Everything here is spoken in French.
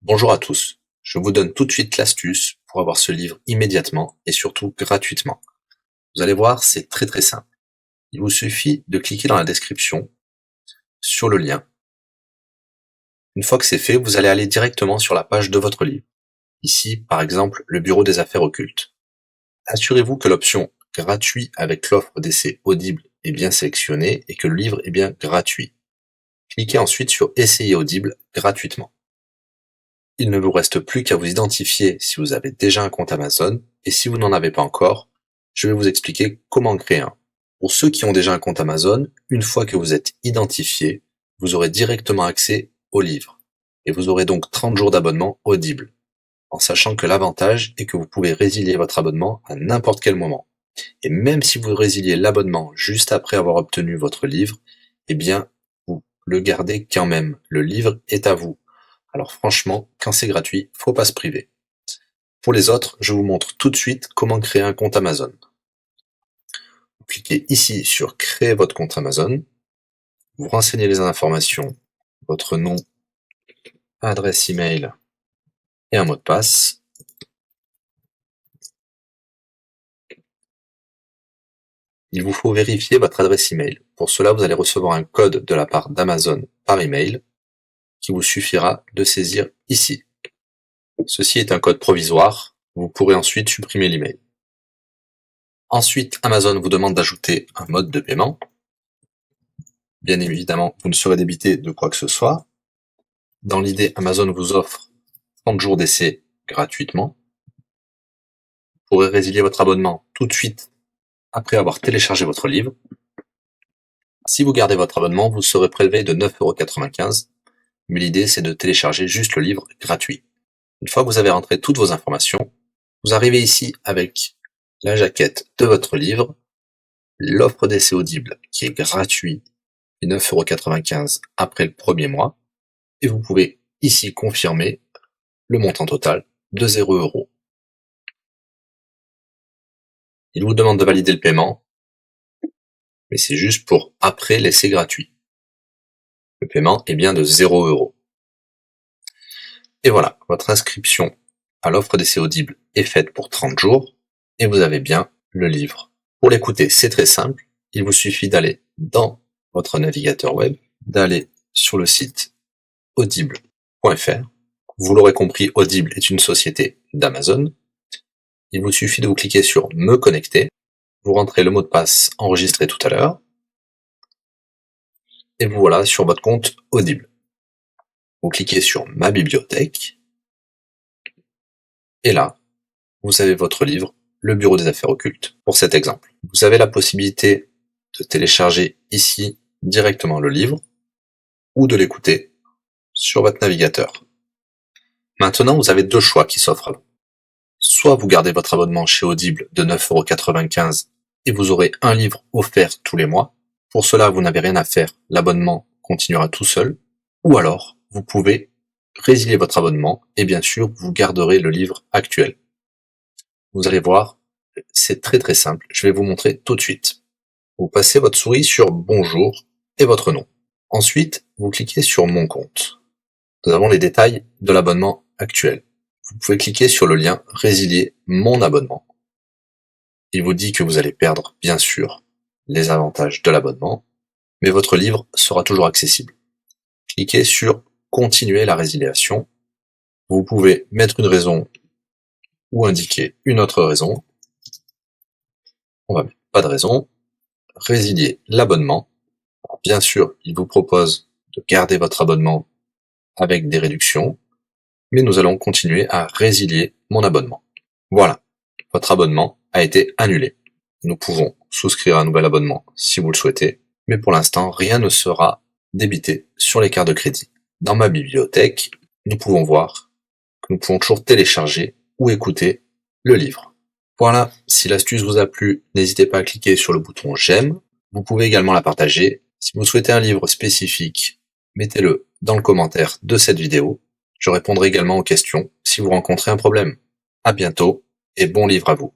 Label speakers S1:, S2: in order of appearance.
S1: Bonjour à tous, je vous donne tout de suite l'astuce pour avoir ce livre immédiatement et surtout gratuitement. Vous allez voir, c'est très simple. Il vous suffit de cliquer dans la description sur le lien. Une fois que c'est fait, vous allez aller directement sur la page de votre livre. Ici, par exemple, le bureau des affaires occultes. Assurez-vous que l'option gratuit avec l'offre d'essai Audible est bien sélectionnée et que le livre est bien gratuit. Cliquez ensuite sur Essayer Audible gratuitement. Il ne vous reste plus qu'à vous identifier si vous avez déjà un compte Amazon, et si vous n'en avez pas encore, je vais vous expliquer comment créer un. Pour ceux qui ont déjà un compte Amazon, une fois que vous êtes identifié, vous aurez directement accès au livre, et vous aurez donc 30 jours d'abonnement Audible, en sachant que l'avantage est que vous pouvez résilier votre abonnement à n'importe quel moment. Et même si vous résiliez l'abonnement juste après avoir obtenu votre livre, eh bien, vous le gardez quand même. Le livre est à vous. Alors franchement, quand c'est gratuit, faut pas se priver. Pour les autres, je vous montre tout de suite comment créer un compte Amazon. Vous cliquez ici sur créer votre compte Amazon. Vous renseignez les informations, votre nom, adresse email et un mot de passe. Il vous faut vérifier votre adresse email. Pour cela, vous allez recevoir un code de la part d'Amazon par email qui vous suffira de saisir ici. Ceci est un code provisoire. Vous pourrez ensuite supprimer l'email. Ensuite, Amazon vous demande d'ajouter un mode de paiement. Bien évidemment, vous ne serez débité de quoi que ce soit. Dans l'idée, Amazon vous offre 30 jours d'essai gratuitement. Vous pourrez résilier votre abonnement tout de suite après avoir téléchargé votre livre. Si vous gardez votre abonnement, vous serez prélevé de 9,95 €, mais l'idée c'est de télécharger juste le livre gratuit. Une fois que vous avez rentré toutes vos informations, vous arrivez ici avec la jaquette de votre livre, l'offre d'essai Audible qui est gratuit et 9,95 € après le premier mois, et vous pouvez ici confirmer le montant total de 0 €. Il vous demande de valider le paiement, mais c'est juste pour après l'essai gratuit. Le paiement est bien de 0 €. Et voilà, votre inscription à l'offre d'essai Audible est faite pour 30 jours, et vous avez bien le livre. Pour l'écouter, c'est très simple, il vous suffit d'aller dans votre navigateur web, d'aller sur le site audible.fr. Vous l'aurez compris, Audible est une société d'Amazon. Il vous suffit de vous cliquer sur Me connecter, vous rentrez le mot de passe enregistré tout à l'heure, et vous voilà sur votre compte Audible. Vous cliquez sur Ma bibliothèque, et là, vous avez votre livre, Le Bureau des affaires occultes, pour cet exemple. Vous avez la possibilité de télécharger ici directement le livre, ou de l'écouter sur votre navigateur. Maintenant, vous avez deux choix qui s'offrent à vous. Soit vous gardez votre abonnement chez Audible de 9,95 € et vous aurez un livre offert tous les mois. Pour cela, vous n'avez rien à faire, l'abonnement continuera tout seul. Ou alors, vous pouvez résilier votre abonnement et bien sûr, vous garderez le livre actuel. Vous allez voir, c'est très simple, je vais vous montrer tout de suite. Vous passez votre souris sur Bonjour et votre nom. Ensuite, vous cliquez sur Mon compte. Nous avons les détails de l'abonnement actuel. Vous pouvez cliquer sur le lien Résilier mon abonnement. Il vous dit que vous allez perdre, bien sûr, les avantages de l'abonnement, mais votre livre sera toujours accessible. Cliquez sur Continuer la résiliation. Vous pouvez mettre une raison ou indiquer une autre raison. On va mettre pas de raison. Résilier l'abonnement. Bien sûr, il vous propose de garder votre abonnement avec des réductions, mais nous allons continuer à résilier mon abonnement. Voilà, votre abonnement a été annulé. Nous pouvons souscrire un nouvel abonnement si vous le souhaitez, mais pour l'instant, rien ne sera débité sur les cartes de crédit. Dans ma bibliothèque, nous pouvons voir que nous pouvons toujours télécharger ou écouter le livre. Voilà, si l'astuce vous a plu, n'hésitez pas à cliquer sur le bouton j'aime. Vous pouvez également la partager. Si vous souhaitez un livre spécifique, mettez-le dans le commentaire de cette vidéo. Je répondrai également aux questions si vous rencontrez un problème. À bientôt et bon livre à vous.